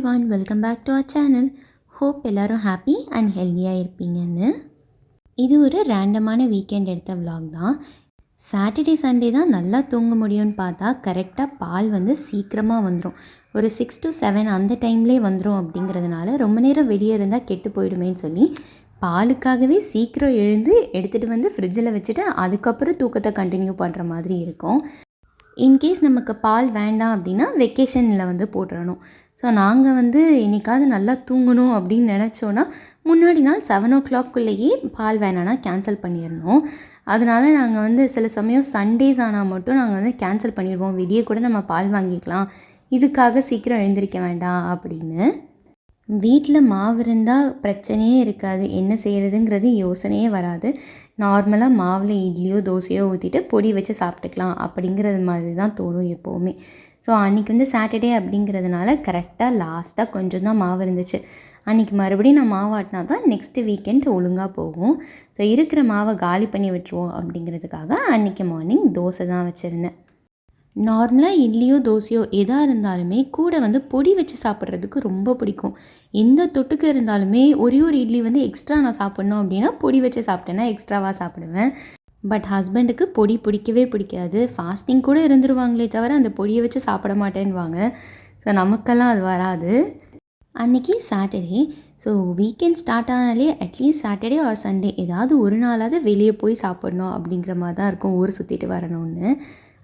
everyone, welcome back to our channel. Hope எல்லாரும் happy and ஹெல்த்தியாக இருப்பீங்கன்னு. இது ஒரு ரேண்டமான வீக்கெண்ட் எடுத்த vlog தான். சாட்டர்டே சண்டே தான் நல்லா தூங்க முடியும்னு பார்த்தா கரெக்டாக பால் வந்து சீக்கிரமாக வந்துடும். ஒரு 6 to 7 அந்த டைம்லேயே வந்துடும். அப்படிங்கிறதுனால ரொம்ப நேரம் வெளியே இருந்தால் கெட்டு போயிடுமேன்னு சொல்லி பாலுக்காகவே சீக்கிரம் எழுந்து எடுத்துகிட்டு வந்து ஃப்ரிட்ஜில் வச்சுட்டு அதுக்கப்புறம் தூக்கத்தை கண்டினியூ பண்ணுற மாதிரி இருக்கும். இன்கேஸ் நமக்கு பால் வேண்டாம் அப்படின்னா வெக்கேஷனில் வந்து போட்டுறணும். ஸோ நாங்கள் வந்து என்றைக்காவது நல்லா தூங்கணும் அப்படின்னு நினச்சோன்னா முன்னாடி நாள் 7 o'clockக்குள்ளேயே பால் வேணான்னா கேன்சல் பண்ணிடணும். அதனால் நாங்கள் வந்து சில சமயம் சண்டேஸ் ஆனால் மட்டும் நாங்கள் வந்து கேன்சல் பண்ணிடுவோம். வெளியே கூட நம்ம பால் வாங்கிக்கலாம், இதுக்காக சீக்கிரம் எழுந்திரிக்க வேண்டாம் அப்படின்னு. வீட்டில் மாவு இருந்தால் பிரச்சனையே இருக்காது, என்ன செய்கிறதுங்கிறது யோசனையே வராது. நார்மலாக மாவில் இட்லியோ தோசையோ ஊற்றிட்டு பொடி வச்சு சாப்பிட்டுக்கலாம் அப்படிங்கிறது மாதிரி தான் தோணும் எப்போவுமே. ஸோ அன்றைக்கி வந்து சாட்டர்டே அப்படிங்கிறதுனால கரெக்டாக லாஸ்ட்டாக கொஞ்சம் தான் மாவு இருந்துச்சு. அன்றைக்கி மறுபடியும் நான் மாவு ஆட்டினா தான் நெக்ஸ்ட்டு வீக்கெண்ட் ஒழுங்காக போகும். ஸோ இருக்கிற மாவை காலி பண்ணி விட்டுருவோம் அப்படிங்கிறதுக்காக அன்றைக்கி மார்னிங் தோசை தான் வச்சுருந்தேன். நார்மலாக இட்லியோ தோசையோ எதாக இருந்தாலுமே கூட வந்து பொடி வச்சு சாப்பிட்றதுக்கு ரொம்ப பிடிக்கும். எந்த தொட்டுக்கு இருந்தாலுமே ஒரே ஒரு இட்லி வந்து எக்ஸ்ட்ரா நான் சாப்பிட்ணும் அப்படின்னா பொடி வச்சு சாப்பிட்டேன்னா எக்ஸ்ட்ராவாக சாப்பிடுவேன். பட் ஹஸ்பண்டுக்கு பொடி பிடிக்கவே பிடிக்காது. ஃபாஸ்டிங் கூட இருந்துருவாங்களே தவிர அந்த பொடியை வச்சு சாப்பிட மாட்டேன்னுவாங்க. ஸோ நமக்கெல்லாம் அது வராது. அன்றைக்கி சாட்டர்டே. ஸோ வீக்கெண்ட் ஸ்டார்ட் ஆனாலே அட்லீஸ்ட் சாட்டர்டே ஆர் சண்டே ஏதாவது ஒரு நாளாவது வெளியே போய் சாப்பிட்ணும் அப்படிங்கிற மாதிரி தான் இருக்கும், ஊர் சுற்றிட்டு வரணும்னு.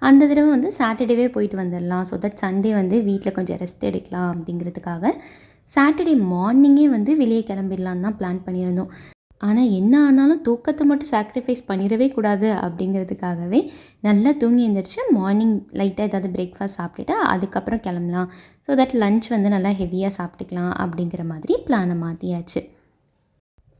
அந்த தடவை வந்து சாட்டர்டேவே போயிட்டு வந்துடலாம், ஸோ தட் சண்டே வந்து வீட்டில் கொஞ்சம் ரெஸ்ட் எடுக்கலாம் அப்படிங்கிறதுக்காக சாட்டர்டே மார்னிங்கே வந்து வெளியே கிளம்பிடலான்னு தான் பிளான் பண்ணியிருந்தோம். ஆனால் என்ன ஆனாலும் தூக்கத்தை மட்டும் சாக்ரிஃபைஸ் பண்ணிடவே கூடாது அப்படிங்கிறதுக்காகவே நல்லா தூங்கி எழுந்திரிச்சு மார்னிங் லைட்டாக ஏதாவது பிரேக்ஃபாஸ்ட் சாப்பிட்டுட்டு அதுக்கப்புறம் கிளம்பலாம், ஸோ தட் லன்ச் வந்து நல்லா ஹெவியாக சாப்பிட்டுக்கலாம் அப்படிங்கிற மாதிரி பிளானை மாற்றியாச்சு.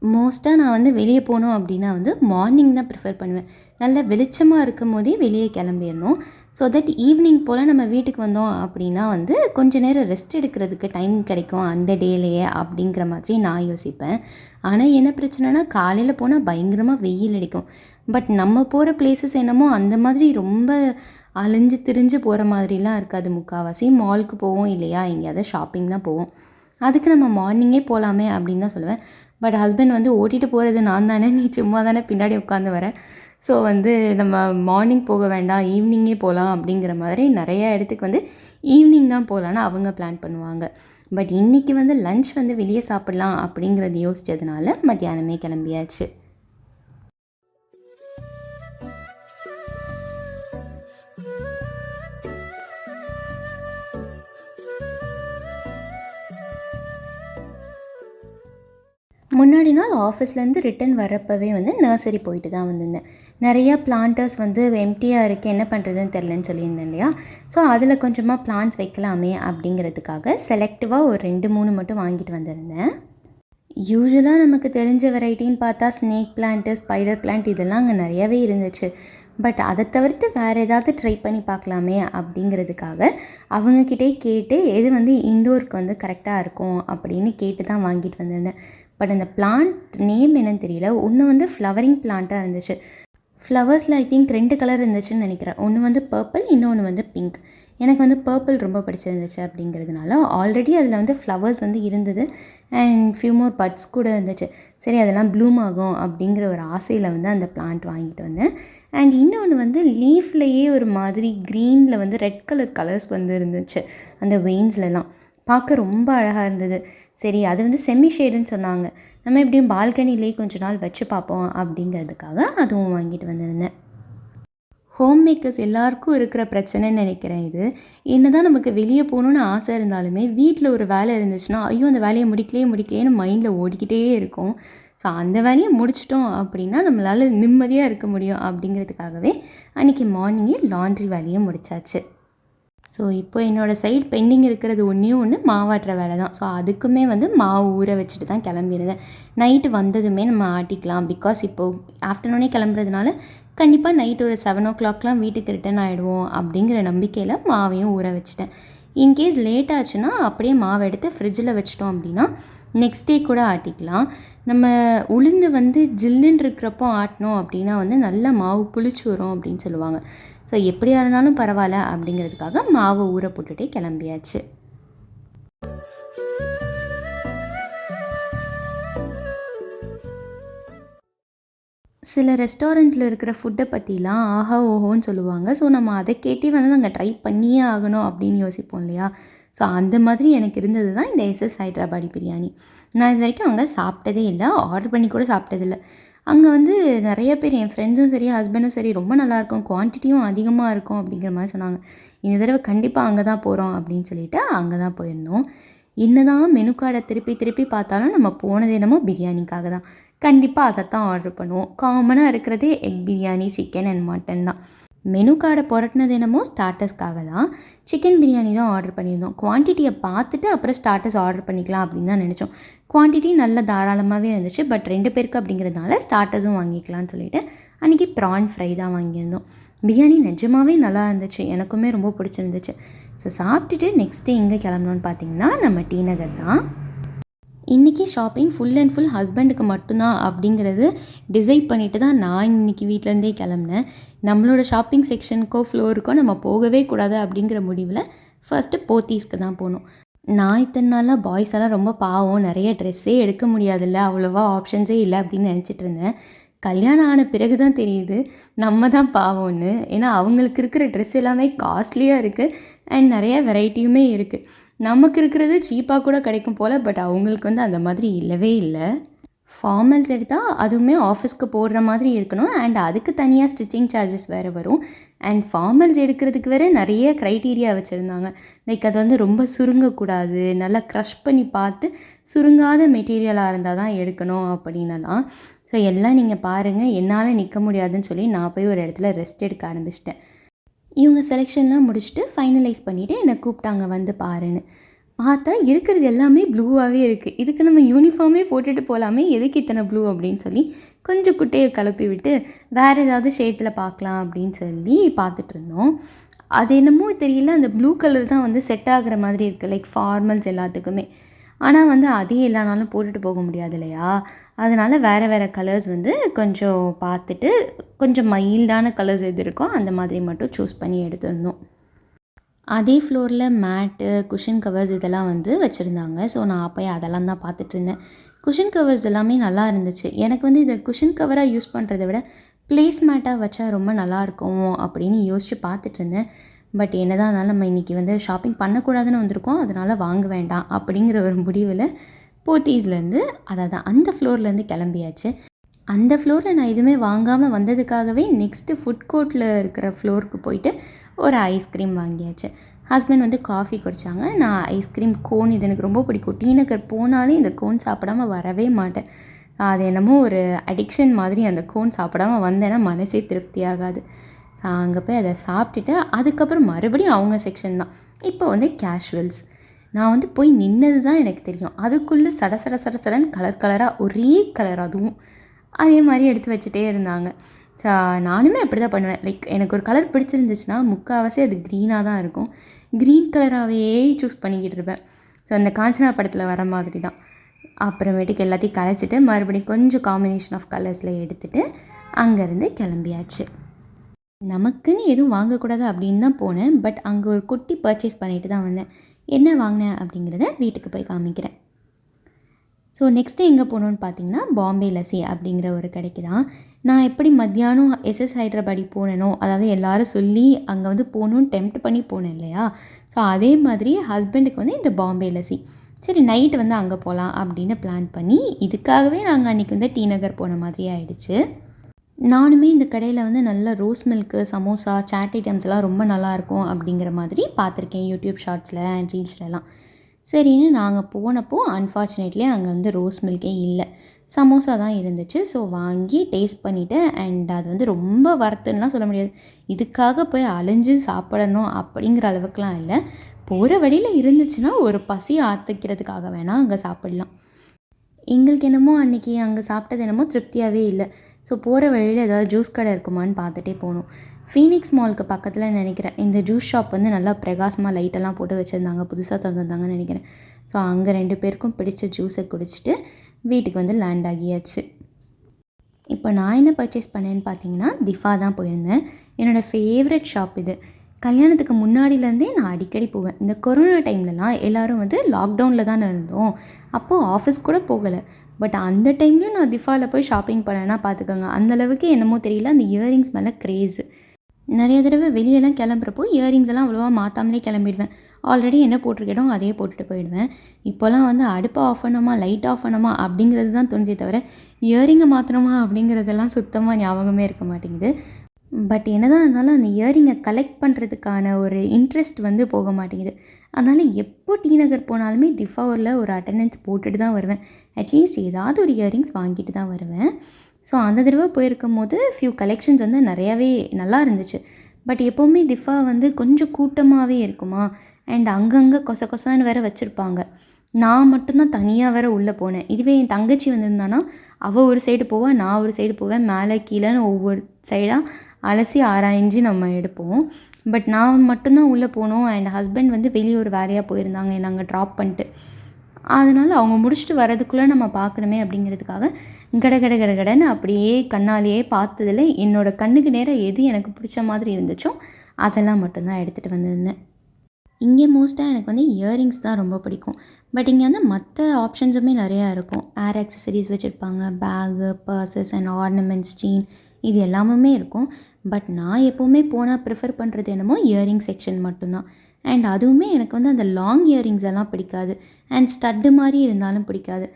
மோஸ்ட்டாக நான் வந்து வெளியே போனோம் அப்படின்னா வந்து மார்னிங் தான் ப்ரிஃபர் பண்ணுவேன். நல்ல வெளிச்சமாக இருக்கும் போதே வெளியே கிளம்பிடணும், ஸோ தட் ஈவினிங் போல் நம்ம வீட்டுக்கு வந்தோம் அப்படின்னா வந்து கொஞ்சம் நேரம் ரெஸ்ட் எடுக்கிறதுக்கு டைம் கிடைக்கும் அந்த டேலேயே அப்படிங்கிற மாதிரி நான் யோசிப்பேன். ஆனால் என்ன பிரச்சனைனா காலையில் போனால் பயங்கரமாக வெயில் அடிக்கும். பட் நம்ம போகிற பிளேசஸ் என்னமோ அந்த மாதிரி ரொம்ப அலைஞ்சு திரிஞ்சு போகிற மாதிரிலாம் இருக்காது. முக்கால்வாசி மாலுக்கு போவோம் இல்லையா, எங்கேயாவது ஷாப்பிங் தான் போவோம். அதுக்கு நம்ம மார்னிங்கே போகலாமே அப்படின்னு தான் சொல்லுவேன். பட் ஹஸ்பண்ட் வந்து ஓட்டிகிட்டு போகிறது நான் தானே, நீ சும்மா தானே பின்னாடி உட்காந்து வர, ஸோ வந்து நம்ம மார்னிங் போக வேண்டாம் ஈவினிங்கே போகலாம் அப்படிங்கிற மாதிரி நிறையா இடத்துக்கு வந்து ஈவினிங் தான் போகலான்னு அவங்க பிளான் பண்ணுவாங்க. பட் இன்றைக்கி வந்து லன்ச் வந்து வெளியே சாப்பிட்லாம் அப்படிங்கிறது யோசித்ததுனால மத்தியானமே கிளம்பியாச்சு. முன்னாடி நாள் ஆஃபீஸ்லேருந்து ரிட்டன் வரப்போவே வந்து நர்சரி போயிட்டு தான் வந்திருந்தேன். நிறையா பிளான்ட்டர்ஸ் வந்து எம்டியாக இருக்குது, என்ன பண்ணுறதுன்னு தெரிலன்னு சொல்லியிருந்தேன் இல்லையா. ஸோ அதில் கொஞ்சமாக பிளான்ட்ஸ் வைக்கலாமே அப்படிங்கிறதுக்காக செலக்டிவாக ஒரு 2-3 மட்டும் வாங்கிட்டு வந்திருந்தேன். யூஸ்வலாக நமக்கு தெரிஞ்ச வெரைட்டின்னு பார்த்தா ஸ்னேக் பிளான்ட்டு, ஸ்பைடர் பிளான்ட் இதெல்லாம் அங்கே நிறையாவே இருந்துச்சு. பட் அதை தவிர்த்து வேறு ஏதாவது ட்ரை பண்ணி பார்க்கலாமே அப்படிங்கிறதுக்காக அவங்கக்கிட்டே கேட்டு எது வந்து இன்டோருக்கு வந்து கரெக்டாக இருக்கும் அப்படின்னு கேட்டு தான் வாங்கிட்டு வந்திருந்தேன். பட் அந்த பிளான்ட் நேம் என்னன்னு தெரியல. ஒன்று வந்து ஃப்ளவரிங் பிளான்ட்டாக இருந்துச்சு. ஃப்ளவர்ஸில் ஐ திங்க் 2 கலர் இருந்துச்சுன்னு நினைக்கிறேன். ஒன்று வந்து பர்பிள், இன்னொன்று வந்து பிங்க். எனக்கு வந்து பர்பிள் ரொம்ப பிடிச்சிருந்துச்சு அப்படிங்கிறதுனால ஆல்ரெடி அதில் வந்து ஃப்ளவர்ஸ் வந்து இருந்தது அண்ட் ஃபியூ மோர் பட்ஸ் கூட இருந்துச்சு. சரி அதெல்லாம் ப்ளூம் ஆகும் அப்படிங்கிற ஒரு ஆசையில் வந்து அந்த பிளான்ட் வாங்கிட்டு வந்தேன். அண்ட் இன்னொன்று வந்து லீஃப்லேயே ஒரு மாதிரி க்ரீனில் வந்து ரெட் கலர்ஸ் வந்து இருந்துச்சு அந்த வெயின்ஸ்லலாம், பார்க்க ரொம்ப அழகாக இருந்தது. சரி அது வந்து செமி ஷேடுன்னு சொன்னாங்க, நம்ம எப்படியும் பால்கனிலேயே கொஞ்ச நாள் வச்சு பார்ப்போம் அப்படிங்கிறதுக்காக அதுவும் வாங்கிட்டு வந்திருந்தேன். ஹோம் மேக்கர்ஸ் எல்லாருக்கும் இருக்கிற பிரச்சனைன்னு நினைக்கிறேன் இது. என்ன தான் நமக்கு வெளியே போகணுன்னு ஆசை இருந்தாலுமே வீட்டில் ஒரு வேலை இருந்துச்சுன்னா ஐயோ அந்த வேலையை முடிக்கலேன்னு மைண்டில் ஓடிக்கிட்டே இருக்கும். ஸோ அந்த வேலையை முடிச்சிட்டோம் அப்படின்னா நம்மளால் நிம்மதியாக இருக்க முடியும் அப்படிங்கிறதுக்காகவே அன்றைக்கி மார்னிங்கே லாண்ட்ரி வேலையை முடித்தாச்சு. ஸோ இப்போ என்னோடய சைடு பெண்டிங் இருக்கிறது ஒன்று மாவாட்டுற வேலை தான். ஸோ அதுக்குமே வந்து மாவு ஊற வச்சுட்டு தான் கிளம்பிடுவேன். நைட்டு வந்ததுமே நம்ம ஆட்டிக்கலாம், பிகாஸ் இப்போது ஆஃப்டர்நூனே கிளம்புறதுனால கண்டிப்பாக நைட்டு ஒரு 7 o'clockலாம் வீட்டுக்கு ரிட்டன் ஆகிடுவோம் அப்படிங்கிற நம்பிக்கையில் மாவையும் ஊற வச்சுட்டேன். இன்கேஸ் லேட் ஆச்சுன்னா அப்படியே மாவை எடுத்து ஃப்ரிட்ஜில் வச்சிட்டோம் அப்படின்னா நெக்ஸ்ட் டே கூட ஆட்டிக்கலாம். நம்ம உளுந்து வந்து ஜில்லுன்னு இருக்கிறப்போ ஆட்டினோம் அப்படின்னா வந்து நல்லா மாவு புளிச்சு வரும் அப்படின்னு சொல்லுவாங்க. ஸோ எப்படியா இருந்தாலும் பரவாயில்ல அப்படிங்கிறதுக்காக மாவை ஊற போட்டுகிட்டே கிளம்பியாச்சு. சில ரெஸ்டாரண்ட்ஸில் இருக்கிற ஃபுட்டை பற்றிலாம் ஆஹா ஓஹோன்னு சொல்லுவாங்க. ஸோ நம்ம அதை கேட்டே வந்து நாங்கள் ட்ரை பண்ணியே ஆகணும் அப்படின்னு யோசிப்போம் இல்லையா? ஸோ அந்த மாதிரி எனக்கு இருந்தது தான் இந்த எஸ்எஸ் ஹைட்ராபாடி பிரியாணி. நான் இது வரைக்கும் அங்கே சாப்பிட்டதே இல்லை, ஆர்டர் பண்ணி கூட சாப்பிட்டதில்ல. அங்கே வந்து நிறைய பேர் என் ஃப்ரெண்ட்ஸும் சரி, ஹஸ்பண்டும் சரி ரொம்ப நல்லாயிருக்கும், குவான்டிட்டியும் அதிகமாக இருக்கும் அப்படிங்கிற மாதிரி சொன்னாங்க. இந்த தடவை கண்டிப்பாக அங்கே தான் போகிறோம் அப்படின்னு சொல்லிட்டு அங்கே தான் போயிருந்தோம். என்னதான் மெனு கார்டை திருப்பி திருப்பி பார்த்தாலும் நம்ம போனது என்னமோ பிரியாணிக்காக தான். கண்டிப்பாக அதைத்தான் ஆர்டர் பண்ணுவோம். காமனாக இருக்கிறதே egg biryani, chicken and mutton தான். மெனு கார்டை புரட்டினது என்னமோ ஸ்டார்டர்ஸ்க்காக தான். சிக்கன் பிரியாணி தான் ஆர்டர் பண்ணியிருந்தோம். குவான்டிட்டியை பார்த்துட்டு அப்புறம் ஸ்டார்டர்ஸ் ஆர்டர் பண்ணிக்கலாம் அப்படின்னு தான் நினச்சோம். குவான்டிட்டி நல்ல தாராளமாகவே இருந்துச்சு. பட் 2 பேருக்கு அப்படிங்கிறதுனால ஸ்டார்டர்ஸும் வாங்கிக்கலாம்னு சொல்லிவிட்டு அன்றைக்கி ப்ரான் ஃப்ரை தான் வாங்கியிருந்தோம். பிரியாணி நிஜமாகவே நல்லா இருந்துச்சு, எனக்குமே ரொம்ப பிடிச்சிருந்துச்சு. ஸோ சாப்பிட்டுட்டு நெக்ஸ்ட் டே எங்கே கிளம்பணுன்னு பார்த்தீங்கன்னா நம்ம டி நகர் தான். இன்றைக்கி ஷாப்பிங் ஃபுல் அண்ட் ஃபுல் ஹஸ்பண்டுக்கு மட்டும்தான் அப்படிங்கிறது டிசைட் பண்ணிவிட்டு தான் நான் இன்றைக்கி வீட்டிலேருந்தே கிளம்புனேன். நம்மளோட ஷாப்பிங் செக்ஷனுக்கோ ஃப்ளோருக்கோ நம்ம போகவே கூடாது அப்படிங்கிற முடிவில் ஃபர்ஸ்ட்டு போத்தீஸ்க்கு தான் போனோம். நான் இத்தனை நாளாக பாய்ஸ் எல்லாம் ரொம்ப பாவம், நிறைய ட்ரெஸ்ஸே எடுக்க முடியாதுல்ல, அவ்வளோவா ஆப்ஷன்ஸே இல்லை அப்படின்னு நினச்சிட்டு இருந்தேன். கல்யாணம் ஆன பிறகு தான் தெரியுது நம்ம தான் பாவம்னு. ஏன்னா அவங்களுக்கு இருக்கிற ட்ரெஸ் எல்லாமே காஸ்ட்லியாக இருக்குது அண்ட் நிறைய வெரைட்டியுமே இருக்குது. நமக்கு இருக்கிறது சீப்பாக கூட கிடைக்கும் போல், பட் அவங்களுக்கு வந்து அந்த மாதிரி இல்லவே இல்லை. ஃபார்மல்ஸ் எடுத்தால் அதுவுமே ஆஃபீஸ்க்கு போடுற மாதிரி இருக்கணும் அண்ட் அதுக்கு தனியாக ஸ்டிச்சிங் சார்ஜஸ் வேறு வரும். அண்ட் ஃபார்மல்ஸ் எடுக்கிறதுக்கு வேறு நிறைய க்ரைட்டீரியா வச்சுருந்தாங்க. லைக் அது வந்து ரொம்ப சுருங்கக்கூடாது, நல்லா க்ரஷ் பண்ணி பார்த்து சுருங்காத மெட்டீரியலாக இருந்தால் தான் எடுக்கணும் அப்படின்னலாம். ஸோ எல்லாம் நீங்கள் பாருங்கள், என்னால் நிற்க முடியாதுன்னு சொல்லி நான் போய் ஒரு இடத்துல ரெஸ்ட் எடுக்க ஆரம்பிச்சிட்டேன். இவங்க செலெக்ஷன்லாம் முடிச்சுட்டு ஃபைனலைஸ் பண்ணிவிட்டு என்னை கூப்பிட்டாங்க வந்து பாருன்னு. பார்த்தா இருக்கிறது எல்லாமே ப்ளூவாகவே இருக்குது. இதுக்கு நம்ம யூனிஃபார்மே போட்டுட்டு போகலாமே, எதுக்கு இத்தனை ப்ளூ அப்படின்னு சொல்லி கொஞ்சம் குட்டையை கிளப்பி விட்டு வேறு ஏதாவது ஷேட்ஸில் பார்க்கலாம் அப்படின்னு சொல்லி பார்த்துட்டு இருந்தோம். அது என்னமோ தெரியல, அந்த ப்ளூ கலர் தான் வந்து செட் ஆகிற மாதிரி இருக்குது, லைக் ஃபார்மல்ஸ் எல்லாத்துக்குமே. ஆனால் வந்து அதே எல்லா நாளும் போட்டுட்டு போக முடியாது இல்லையா? அதனால் வேறு வேறு கலர்ஸ் வந்து கொஞ்சம் பார்த்துட்டு கொஞ்சம் மைல்டான கலர்ஸ் எது இருக்கோ அந்த மாதிரி மட்டும் சூஸ் பண்ணி எடுத்துருந்தோம். அதே ஃப்ளோரில் மேட்டு, குஷன் கவர்ஸ் இதெல்லாம் வந்து வச்சுருந்தாங்க. ஸோ நான் போய் அதெல்லாம் தான் பார்த்துட்டு இருந்தேன். குஷன் கவர்ஸ் எல்லாமே நல்லா இருந்துச்சு. எனக்கு வந்து இதை குஷன் கவராக யூஸ் பண்ணுறதை விட ப்ளேஸ் மேட்டாக வச்சா ரொம்ப நல்லாயிருக்கும் அப்படின்னு யோசித்து பார்த்துட்டு இருந்தேன். பட் என்ன தான் இருந்தாலும் நம்ம இன்றைக்கி வந்து ஷாப்பிங் பண்ணக்கூடாதுன்னு வந்திருக்கோம், அதனால் வாங்க வேண்டாம் அப்படிங்கிற ஒரு முடிவில் போத்தீஸ்லேருந்து, அதாவது அந்த ஃப்ளோர்லேருந்து கிளம்பியாச்சு. அந்த ஃப்ளோரில் நான் எதுவுமே வாங்காமல் வந்ததுக்காகவே நெக்ஸ்ட்டு ஃபுட் கோர்ட்டில் இருக்கிற ஃப்ளோருக்கு போயிட்டு ஒரு ஐஸ்கிரீம் வாங்கியாச்சு. ஹஸ்பண்ட் வந்து காஃபி குடித்தாங்க. நான் ஐஸ்கிரீம் கோன் இது எனக்கு ரொம்ப பிடிக்கும். டி நகர் போனாலே இந்த கோன் சாப்பிடாமல் வரவே மாட்டேன். அது என்னமோ ஒரு அடிக்ஷன் மாதிரி, அந்த கோன் சாப்பிடாமல் வந்தேன்னா மனசே திருப்தி ஆகாது. அங்கே போய் அதை சாப்பிட்டுட்டு அதுக்கப்புறம் மறுபடியும் அவங்க செக்ஷன் தான். இப்போ வந்து கேஷுவல்ஸ். நான் வந்து போய் நின்னது தான் எனக்கு தெரியும். அதுக்குள்ளே சட சட சட சடன்னு கலர் கலராக ஒரே கலர், அதுவும் அதே மாதிரி எடுத்து வச்சுட்டே இருந்தாங்க. ஸோ நானுமே அப்படி தான் பண்ணுவேன். லைக் எனக்கு ஒரு கலர் பிடிச்சிருந்துச்சுன்னா முக்கால்வாசி அது க்ரீனாக தான் இருக்கும். க்ரீன் கலராகவே சூஸ் பண்ணிக்கிட்டு இருப்பேன். ஸோ அந்த காஞ்சனா படத்தில் வர மாதிரி தான். அப்புறமேட்டுக்கு எல்லாத்தையும் கலைச்சிட்டு மறுபடியும் கொஞ்சம் காம்பினேஷன் ஆஃப் கலர்ஸில் எடுத்துகிட்டு அங்கேருந்து கிளம்பியாச்சு. நமக்குன்னு எதுவும் வாங்கக்கூடாது அப்படின்னு தான் போனேன். பட் அங்கே ஒரு குட்டி பர்ச்சேஸ் பண்ணிட்டு தான் வந்தேன். என்ன வாங்கினேன் அப்படிங்கிறத வீட்டுக்கு போய் காமிக்கிறேன். ஸோ நெக்ஸ்ட்டு எங்கே போகணுன்னு பார்த்தீங்கன்னா பாம்பே லஸ்ஸி அப்படிங்கிற ஒரு கடைக்கு தான். நான் எப்படி மத்தியானம் எஸ்எஸ் ஹைட்ராபாடி போனேனோ, அதாவது எல்லோரும் சொல்லி அங்கே வந்து போகணுன்னு டெம்ப்ட் பண்ணி போனேன் இல்லையா? ஸோ அதே மாதிரி ஹஸ்பண்டுக்கு வந்து இந்த பாம்பே லஸ்ஸி, சரி நைட்டு வந்து அங்கே போகலாம் அப்படின்னு பிளான் பண்ணி இதுக்காகவே நாங்கள் அன்றைக்கி வந்து டி நகர் போன மாதிரி ஆகிடுச்சு. நானுமே இந்த கடையில் வந்து நல்ல ரோஸ் மில்க்கு, சமோசா, சாட் ஐட்டம்ஸ்லாம் ரொம்ப நல்லாயிருக்கும் அப்படிங்கிற மாதிரி பார்த்துருக்கேன் யூடியூப் ஷார்ட்ஸில் அண்ட் ரீல்ஸ்லலாம். சரின்னு நாங்கள் போனப்போ அன்ஃபார்ச்சுனேட்லி அங்கே வந்து ரோஸ் மில்கே இல்லை, சமோசா தான் இருந்துச்சு. ஸோ வாங்கி டேஸ்ட் பண்ணிவிட்டேன். அண்ட் அது வந்து ரொம்ப வறுத்துன்னெலாம் சொல்ல முடியாது. இதுக்காக போய் அலைஞ்சு சாப்பிடணும் அப்படிங்கிற அளவுக்குலாம் இல்லை. போகிற வழியில் இருந்துச்சுன்னா ஒரு பசி ஆற்றிக்கிறதுக்காக வேணால் அங்கே சாப்பிட்லாம். எங்களுக்கு என்னமோ அன்றைக்கி அங்கே சாப்பிட்டது என்னமோ திருப்தியாகவே இல்லை. ஸோ போகிற வழியில் ஏதாவது ஜூஸ் கடை இருக்குமான்னு பார்த்துட்டே போனோம். ஃபீனிக்ஸ் மாலுக்கு பக்கத்தில் நினைக்கிறேன் இந்த ஜூஸ் ஷாப் வந்து நல்லா பிரகாசமாக லைட்டெல்லாம் போட்டு வச்சுருந்தாங்க, புதுசாக திறந்துருந்தாங்கன்னு நினைக்கிறேன். ஸோ அங்கே 2 பேருக்கும் பிடிச்ச ஜூஸை குடிச்சிட்டு வீட்டுக்கு வந்து லேண்ட் ஆகியாச்சு. இப்போ நான் என்ன பர்ச்சேஸ் பண்ணேன்னு பார்த்தீங்கன்னா திஃபா தான் போயிருந்தேன். என்னோடய ஃபேவரட் ஷாப் இது. கல்யாணத்துக்கு முன்னாடியிலேருந்தே நான் அடிக்கடி போவேன். இந்த கொரோனா டைம்லலாம் எல்லோரும் வந்து லாக்டவுனில் தானே இருந்தோம். அப்போது ஆஃபீஸ் கூட போகலை. பட் அந்த டைம்லேயும் நான் திஃபாவில் போய் ஷாப்பிங் பண்ணேன்னா பார்த்துக்கோங்க. அந்தளவுக்கு என்னமோ தெரியல, அந்த இயரிங்ஸ் மேலே க்ரேஸு. நிறைய தடவை வெளியெல்லாம் கிளம்புறப்போ இயரிங்ஸ் எல்லாம் அவ்வளோவா மாற்றாமலே கிளம்பிடுவேன். ஆல்ரெடி என்ன போட்டிருக்கேனோ அதையே போட்டுட்டு போயிடுவேன். இப்போலாம் வந்து அடுப்பை ஆஃப் பண்ணோமா, லைட் ஆஃப் பண்ணோமா அப்படிங்கிறது தான் தோணுதே தவிர, இயரிங்கை மாற்றணுமா அப்படிங்கிறதெல்லாம் சுத்தமாக ஞாபகமே இருக்க மாட்டேங்குது. பட் என்னதான் இருந்தாலும் அந்த இயரிங்கை கலெக்ட் பண்ணுறதுக்கான ஒரு இன்ட்ரெஸ்ட் வந்து போக மாட்டேங்குது. அதனால் எப்போ டி நகர் போனாலுமே திஃபாவூரில் ஒரு அட்டெண்டன்ஸ் போட்டுட்டு தான் வருவேன். அட்லீஸ்ட் ஏதாவது ஒரு இயரிங்ஸ் வாங்கிட்டு தான் வருவேன். ஸோ அந்த தடவை போயிருக்கும்போது ஃபியூ கலெக்ஷன்ஸ் வந்து நிறையாவே நல்லா இருந்துச்சு. பட் எப்போவுமே திஃபா வந்து கொஞ்சம் கூட்டமாகவே இருக்குமா, அண்ட் அங்கங்கே கொச கொசன்னு வேறு வச்சுருப்பாங்க. நான் மட்டும்தான் தனியாக வேறு உள்ளே போனேன். இதுவே என் தங்கச்சி வந்திருந்தானா, அவள் ஒரு சைடு போவா, நான் ஒரு சைடு போவேன். மேலே கீழேன்னு ஒவ்வொரு சைடாக அலசி ஆராய்ஞ்சு நம்ம எடுப்போம். பட் நான் மட்டும்தான் உள்ளே போனோம். அண்ட் ஹஸ்பண்ட் வந்து வெளியே ஒரு வேலையாக போயிருந்தாங்க என்னை அங்கே ட்ராப் பண்ணிட்டு. அதனால் அவங்க முடிச்சுட்டு வரதுக்குள்ளே நம்ம பார்க்கணுமே அப்படிங்கிறதுக்காக கடன்னு அப்படியே கண்ணாலேயே பார்த்ததில் என்னோடய கண்ணுக்கு நேராக எது எனக்கு பிடிச்ச மாதிரி இருந்துச்சோ அதெல்லாம் மட்டும்தான் எடுத்துகிட்டு வந்திருந்தேன். இங்கே மோஸ்ட்டாக எனக்கு வந்து இயரிங்ஸ் தான் ரொம்ப பிடிக்கும். பட் இங்கே வந்து மற்ற ஆப்ஷன்ஸுமே நிறையா இருக்கும். ஏர் ஆக்சசரிஸ் வச்சுருப்பாங்க, பேகு, பர்ஸஸ் அண்ட் ஆர்னமெண்ட்ஸ், செயின், இது எல்லாமுமே இருக்கும். பட் நான் எப்போவுமே போனால் ப்ரிஃபர் பண்ணுறது என்னமோ இயரிங் செக்ஷன் மட்டும்தான். அண்ட் அதுவுமே எனக்கு வந்து அந்த லாங் இயரிங்ஸ் எல்லாம் பிடிக்காது. அண்ட் ஸ்டட்டு மாதிரி இருந்தாலும் பிடிக்காது.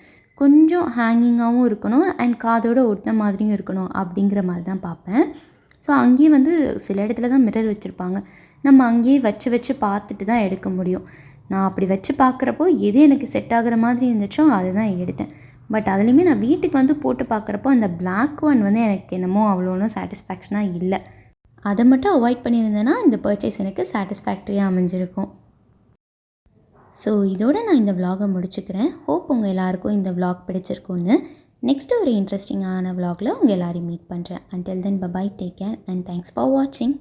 கொஞ்சம் ஹேங்கிங்காகவும் இருக்கணும் அண்ட் காதோடு ஒட்டின மாதிரியும் இருக்கணும் அப்படிங்கிற மாதிரி தான் பார்ப்பேன். ஸோ அங்கேயே வந்து சில இடத்துல தான் மிரர் வச்சுருப்பாங்க. நம்ம அங்கேயே வச்சு வச்சு பார்த்துட்டு தான் எடுக்க முடியும். நான் அப்படி வச்சு பார்க்குறப்போ எது எனக்கு செட் ஆகிற மாதிரி இருந்துச்சோ அதுதான் எடுத்தேன். பட் அதுலேயுமே நான் வீட்டுக்கு வந்து போட்டு பார்க்குறப்போ அந்த பிளாக் ஒன் வந்து எனக்கு என்னமோ அவ்வளோ ஒன்றும் சாட்டிஸ்ஃபேக்ஷனாக இல்லை. அதை மட்டும் அவாய்ட் பண்ணியிருந்தேன்னா இந்த பர்ச்சேஸ் எனக்கு சாட்டிஸ்ஃபேக்டரியாக அமைஞ்சிருக்கும். ஸோ இதோடு நான் இந்த விலாகை முடிச்சுக்கிறேன். ஹோப் உங்கள் எல்லாருக்கும் இந்த விலாக் பிடிச்சிருக்குன்னு. நெக்ஸ்ட்டு ஒரு இன்ட்ரெஸ்டிங்கான விலாகில் உங்கள் எல்லோரையும் மீட் பண்ணுறேன். Until then bye bye, take care and thanks for வாட்சிங்.